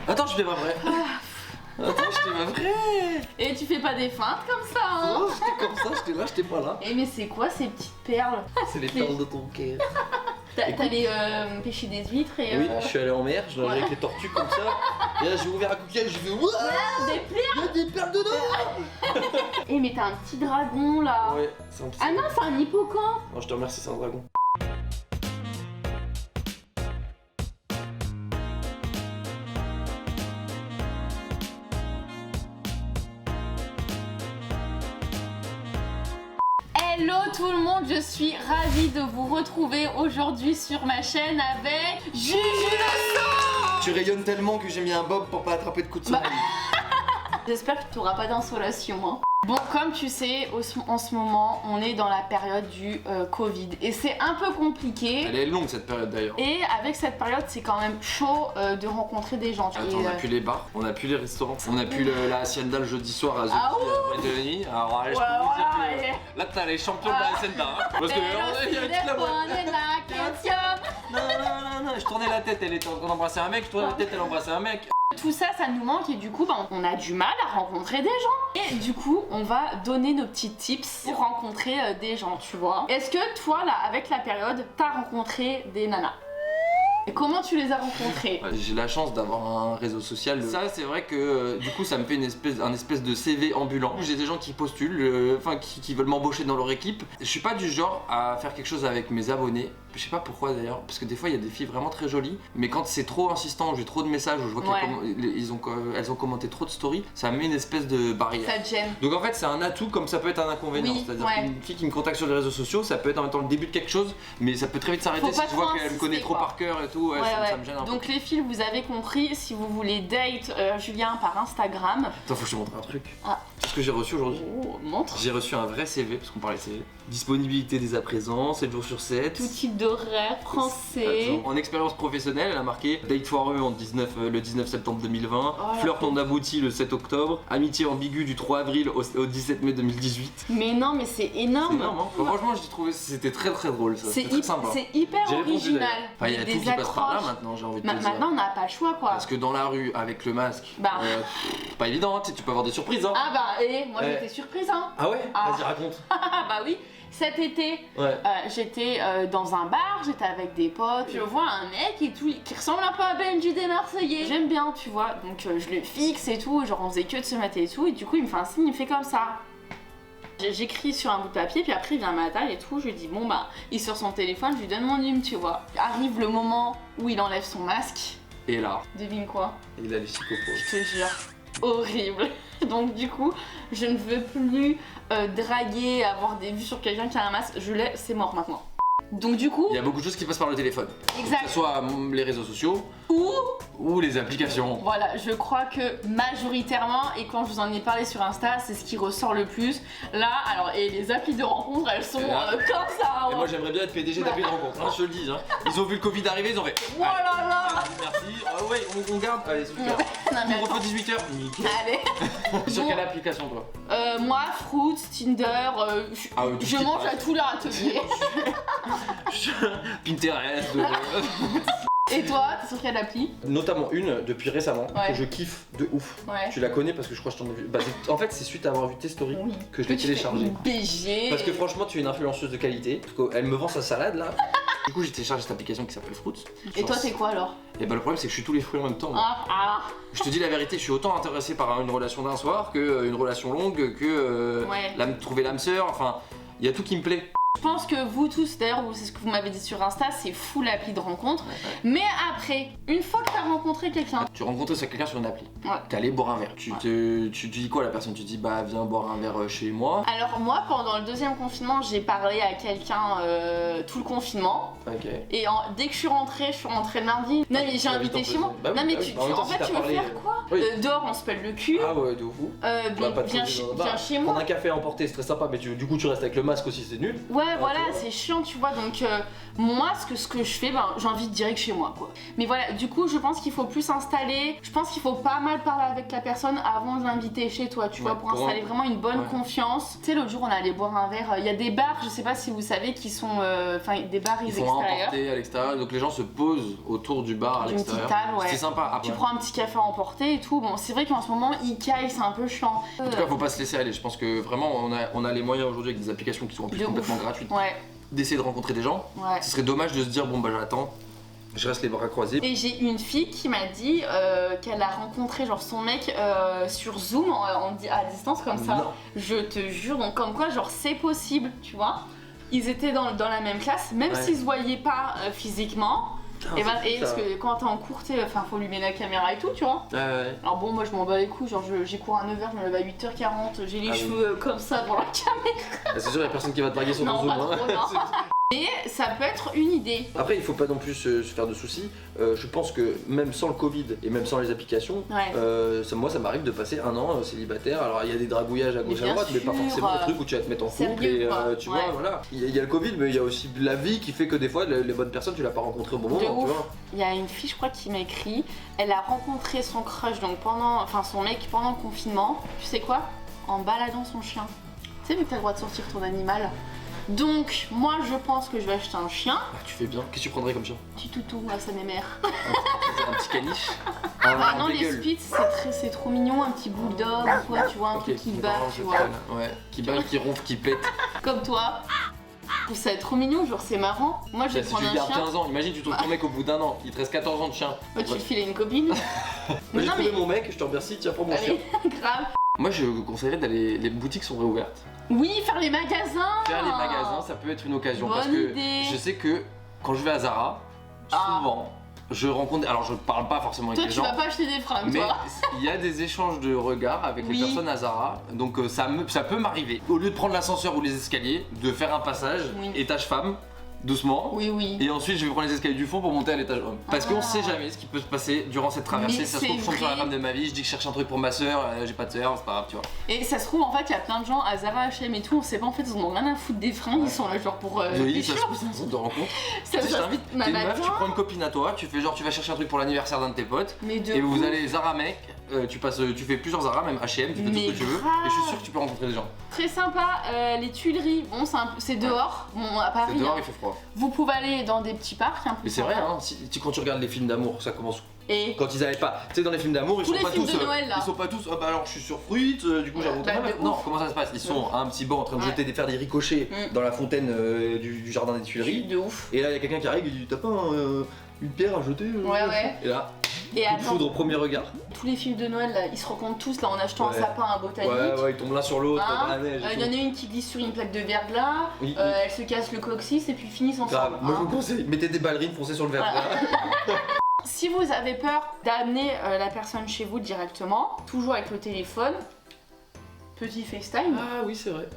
Attends, je fais pas vrai. Attends, je fais pas vrai. Et tu fais pas des feintes comme ça, hein? Non, j'étais comme ça, j'étais là, j'étais pas là. Eh mais c'est quoi ces petites perles? C'est les perles de ton cœur. T'allais pêcher des huîtres et... Oui, je suis allé en mer, je nageais avec les tortues comme ça. Et là, j'ai ouvert un coquillage, j'ai fait ouah, Des perles. il y a des perles dedans. Eh mais t'as un petit dragon là. Ouais, c'est un petit. Ah non, c'est un hippocampe. Non, je te remercie, c'est un dragon. Hello tout le monde, je suis ravie de vous retrouver aujourd'hui sur ma chaîne avec Juju le sang. Tu rayonnes tellement que j'ai mis un bob pour pas attraper de coups de soleil. J'espère que tu n'auras pas d'insolation, hein. Bon, comme tu sais, en ce moment, on est dans la période du Covid et c'est un peu compliqué. Elle est longue cette période d'ailleurs. Et avec cette période, c'est quand même chaud de rencontrer des gens. Attends, on a plus les bars, on a plus les restaurants, on a plus la hacienda le jeudi soir à Ah Zoki de la nuit. Alors allez, je peux vous dire que là t'as les champions de la hacienda. Hein, parce que il y avait toute la boîte. Non, je tournais la tête, elle était en train d'embrasser un mec, je tournais la tête, elle embrassait un mec. Tout ça, ça nous manque et du coup, on a du mal à rencontrer des gens. Et du coup, on va donner nos petits tips pour rencontrer des gens, tu vois. Est-ce que toi, là, avec la période, t'as rencontré des nanas? Et comment tu les as rencontrés? J'ai la chance d'avoir un réseau social. Ça, c'est vrai que du coup, ça me fait un espèce de CV ambulant. J'ai des gens qui postulent, qui veulent m'embaucher dans leur équipe. Je suis pas du genre à faire quelque chose avec mes abonnés. Je sais pas pourquoi d'ailleurs, parce que des fois il y a des filles vraiment très jolies, mais quand c'est trop insistant, j'ai trop de messages, je vois elles ont commenté trop de stories, ça met une espèce de barrière. Ça te gêne. Donc en fait c'est un atout comme ça peut être un inconvénient, Oui, c'est-à-dire qu'une fille qui me contacte sur les réseaux sociaux, ça peut être en même temps le début de quelque chose, mais ça peut très vite s'arrêter si tu vois qu'elle me connaît trop par cœur et tout, ça me gêne un peu. Donc les filles, vous avez compris, si vous voulez date Julien par Instagram. Attends, faut que je te montre un truc. Ah. C'est ce que j'ai reçu aujourd'hui. Oh, montre. J'ai reçu un vrai CV, parce qu'on parlait CV. Disponibilité dès à présent, 7 jours sur 7. Tout type d'horaire, français. En expérience professionnelle, elle a marqué date foireux le 19 septembre 2020, flirt non abouti le 7 octobre, amitié ambiguë du 3 avril au 17 mai 2018. Mais non, mais c'est énorme. C'est énorme, hein. Franchement, j'ai trouvé c'était très drôle ça. C'est très sympa. C'est hyper original. Enfin, il y a tout qui passe par là maintenant, j'ai envie de te dire. Maintenant, on n'a pas le choix quoi. Parce que dans la rue, avec le masque, pas évident, tu peux avoir des surprises. Hein. Ah bah, moi j'étais surprise. Hein. Ah ouais. Ah. Vas-y, raconte. Bah oui. Cet été, j'étais dans un bar, j'étais avec des potes, je vois un mec et tout, qui ressemble un peu à Benji des Marseillais. J'aime bien, tu vois, donc je le fixe et tout, genre on faisait que de se mater et tout, et du coup il me fait un signe, il me fait comme ça. J'écris sur un bout de papier, puis après il vient à ma taille et tout, je lui dis bon bah, il sort son téléphone, je lui donne mon numéro, tu vois. Arrive le moment où il enlève son masque. Et là, devine quoi? il a les psychopos. Je te jure. Horrible. Donc du coup, je ne veux plus draguer, avoir des vues sur quelqu'un qui a un masque. Je l'ai, c'est mort maintenant. Donc du coup... Il y a beaucoup de choses qui passent par le téléphone. Exact. Que ce soit les réseaux sociaux ou les applications. Voilà, je crois que majoritairement, et quand je vous en ai parlé sur Insta, c'est ce qui ressort le plus. Là, alors, et les applis de rencontre, elles sont comme ça. Et moi j'aimerais bien être PDG d'appli de rencontre, hein, je te le dis. Hein. Ils ont vu le Covid arriver, ils ont fait... Oh là là. Merci. Ah ouais, on garde. Allez, super. On refait 18h. Allez. Sur quelle application toi? Moi, Fruits, Tinder, je mange à tous leurs ateliers. Pinterest. Et toi, t'es sur quelle appli? Notamment une depuis récemment que je kiffe de ouf. Tu la connais parce que je crois que je t'en ai vu. Bah, en fait, c'est suite à avoir vu tes stories que je l'ai téléchargée. BG. Parce que franchement, tu es une influenceuse de qualité. Elle me vend sa salade là. Du coup, j'ai téléchargé cette application qui s'appelle Fruits. Et toi, t'es quoi alors? Et bah, le problème, c'est que je suis tous les fruits en même temps. Je te dis la vérité, je suis autant intéressé par une relation d'un soir que une relation longue, que trouver l'âme sœur. Enfin, il y a tout qui me plaît. Je pense que vous tous, d'ailleurs, c'est ce que vous m'avez dit sur Insta, c'est fou l'appli de rencontre. Mais après, une fois que t'as rencontré quelqu'un... Tu rencontres quelqu'un sur une appli. T'es allé boire un verre. Tu dis quoi à la personne? Tu dis bah viens boire un verre chez moi. Alors moi, pendant le deuxième confinement, j'ai parlé à quelqu'un tout le confinement. Et dès que je suis rentrée le mardi. Non mais j'ai invité chez moi. Non mais en fait tu veux faire quoi? Dehors on se pèle le cul. Ah ouais, de fou. Viens chez moi. Prendre un café à emporter, c'est très sympa, mais du coup tu restes avec le masque aussi, c'est nul. Ouais Ouais, voilà, c'est chiant, tu vois. Donc, moi, ce que je fais, j'invite direct chez moi, quoi. Mais voilà, du coup, je pense qu'il faut plus s'installer. Je pense qu'il faut pas mal parler avec la personne avant de l'inviter chez toi, tu vois, pour installer vraiment une bonne confiance. Tu sais, l'autre jour, on allait boire un verre. Il y a des bars, je sais pas si vous savez, qui sont. Enfin, des bars extérieurs. Emportés à l'extérieur, donc les gens se posent autour du bar à l'extérieur. C'est sympa. Après. Tu prends un petit café à emporter et tout. Bon, c'est vrai qu'en ce moment, Ikea, c'est un peu chiant. En tout cas, faut pas se laisser aller. Je pense que vraiment, on a les moyens aujourd'hui avec des applications qui sont en plus complètement gratuites. D'essayer de rencontrer des gens. Ce serait dommage de se dire bon bah j'attends, je reste les bras croisés. Et j'ai une fille qui m'a dit qu'elle a rencontré genre son mec sur Zoom à distance comme ça. Non. Je te jure, donc comme quoi genre c'est possible, tu vois. Ils étaient dans la même classe, même s'ils se voyaient pas physiquement. Et parce que quand t'es en cours, faut allumer la caméra et tout, tu vois. Alors bon, moi je m'en bats les couilles, genre j'ai cours à 9h, je me lève à 8h40, j'ai les cheveux comme ça devant la caméra. C'est sûr, y'a personne qui va te draguer sur ton Zoom. Pas trop, non. Et ça peut être une idée. Après, il faut pas non plus se faire de soucis. Je pense que même sans le Covid et même sans les applications, moi ça m'arrive de passer un an célibataire. Alors il y a des dragouillages à gauche à droite, mais pas forcément des trucs où tu vas te mettre en couple et tu vois, voilà. Il y a le Covid, mais il y a aussi la vie qui fait que des fois les bonnes personnes tu l'as pas rencontrées au bon moment, tu vois. Il y a une fille, je crois, qui m'a écrit. Elle a rencontré son crush, donc son mec pendant le confinement. Tu sais quoi? En baladant son chien. Tu sais, vu que t'as le droit de sortir ton animal. Donc, moi je pense que je vais acheter un chien. Tu fais bien. Qu'est-ce que tu prendrais comme chien? Petit toutou, ça m'émère. Un petit caniche. Non, les Spitz, c'est trop mignon, un petit bulldog, quoi, tu vois, un truc qui bat, tu vois. Qui bat, qui ronfle, qui pète. Comme toi. Je trouve ça trop mignon, genre c'est marrant. Moi je vais prendre un chien. Si tu gardes 15 ans, imagine tu trouves ton mec au bout d'un an, il te reste 14 ans de chien. Tu le files à une copine. J'ai trouvé mon mec, je te remercie, tiens prends mon chien. Grave. Moi je conseillerais d'aller, les boutiques sont réouvertes. Oui, faire les magasins. Faire les magasins, ça peut être une occasion. Bonne parce que idée. Je sais que quand je vais à Zara, souvent je rencontre, alors je parle pas forcément avec les gens. Toi tu vas pas acheter des fringues, mais toi. il y a des échanges de regards avec les personnes à Zara, donc ça peut m'arriver. Au lieu de prendre l'ascenseur ou les escaliers, de faire un passage, étage femme, doucement. Oui. Et ensuite je vais prendre les escaliers du fond pour monter à l'étage homme. Parce qu'on sait jamais ce qui peut se passer durant cette traversée. Ça se trouve, je tombe sur la femme de ma vie, je dis que je cherche un truc pour ma soeur, j'ai pas de soeur, c'est pas grave, tu vois. Et ça se trouve, en fait, il y a plein de gens à Zara, H&M et tout, on sait pas, en fait, ils en ont rien à foutre des fringues, ils sont là genre pour. Oui, ça se trouve, c'est un centre de rencontre. Tu t'invites, t'es une meuf, tu prends une copine à toi, tu fais genre, tu vas chercher un truc pour l'anniversaire d'un de tes potes. Et vous allez Zara mec, tu fais plusieurs Zara, même H&M, tu fais tout ce que tu veux. Et je suis sûr que tu peux rencontrer des gens. Très sympa, les Tuileries, bon, c'est dehors, bon, à Paris. C'est dehors, il fait froid. Vous pouvez aller dans des petits parcs un peu. Mais c'est vrai, hein, quand tu regardes les films d'amour, ça commence. Et quand ils avaient pas, tu sais, dans les films d'amour, ils sont pas tous. Noël, ils sont pas tous. Ah bah alors je suis sur Fruit, du coup j'ai rencontré. Non, comment ça se passe? Ils sont à un petit banc en train de faire des ricochets dans la fontaine du jardin des Tuileries. De ouf. Et là il y a quelqu'un qui arrive, il dit t'as pas une pierre à jeter? Ouais. Et là. Coup de foudre au premier regard. Tous les films de Noël, là, ils se rencontrent tous là en achetant un sapin à botanique. Ouais, ils tombent l'un sur l'autre dans la neige. Il y en a une qui glisse sur une plaque de verglas, elle se casse le coccyx et puis finissent ensemble. Moi je vous conseille, mettez des ballerines, foncez sur le verglas. Si vous avez peur d'amener la personne chez vous directement, toujours avec le téléphone, petit FaceTime. Ah oui, c'est vrai.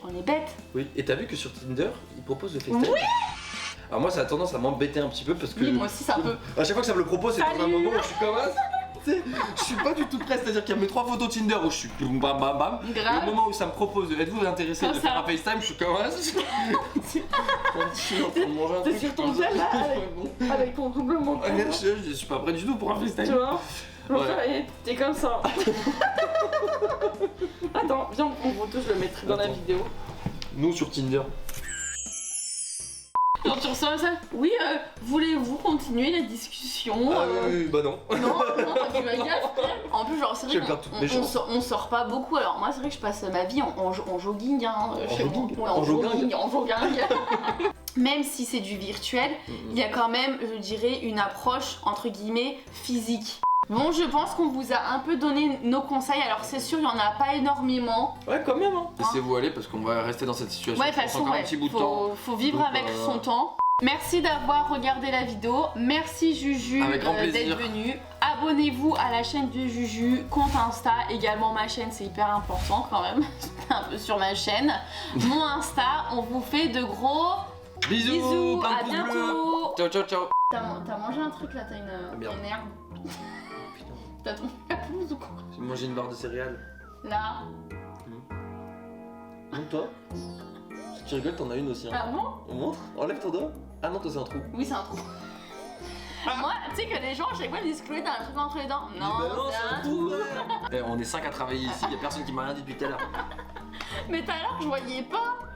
On est bête. Oui, et t'as vu que sur Tinder, ils proposent le FaceTime? Oui. Alors moi ça a tendance à m'embêter un petit peu parce que... Oui, moi aussi ça peut. À chaque fois que ça me le propose, c'est dans un moment où je suis comme je suis pas du tout prêt, c'est-à-dire qu'il y a mes 3 photos Tinder où je suis bam bam bam. Et au moment où ça me propose, êtes-vous intéressé de faire un FaceTime, je suis comme je suis en train de manger un truc. T'es sur ton gel là avec ton double menton. Je suis pas prêt du tout pour un FaceTime. Tu vois, t'es comme ça. Attends, viens on photo, je le mettrai dans la vidéo. Nous sur Tinder. Donc sur ça, oui, voulez-vous continuer la discussion oui, bah non. Non, tu vas gaffe. En plus, genre, c'est vrai qu'on sort pas beaucoup. Alors moi, c'est vrai que je passe ma vie en jogging, hein, chez moi. En jogging. Même si c'est du virtuel, il y a quand même, je dirais, une approche entre guillemets physique. Bon, je pense qu'on vous a un peu donné nos conseils, alors c'est sûr, il n'y en a pas énormément. Ouais, quand même, hein. Laissez-vous aller parce qu'on va rester dans cette situation. Ouais, de toute façon, un petit bout de temps. Faut vivre avec son temps. Merci d'avoir regardé la vidéo, merci Juju d'être venu. Abonnez-vous à la chaîne de Juju, compte Insta, également ma chaîne, c'est hyper important quand même, un peu sur ma chaîne. Mon Insta, on vous fait de gros bisous, à bientôt. Ciao. T'as mangé un truc là, t'as une herbe. T'as tombé la pelouse ou quoi? J'ai mangé une barre de céréales. Là. Donc toi? Tu rigoles, t'en as une aussi. Hein. Ah bon? On montre? Enlève ton doigt. Ah non, toi c'est un trou. Oui, c'est un trou. Moi, tu sais que les gens, à chaque fois, ils disent Chloé, t'as un truc entre les dents. Non, c'est un trou. On est 5 à travailler ici, y'a personne qui m'a rien dit depuis tout à l'heure. Mais tout à l'heure, je voyais pas.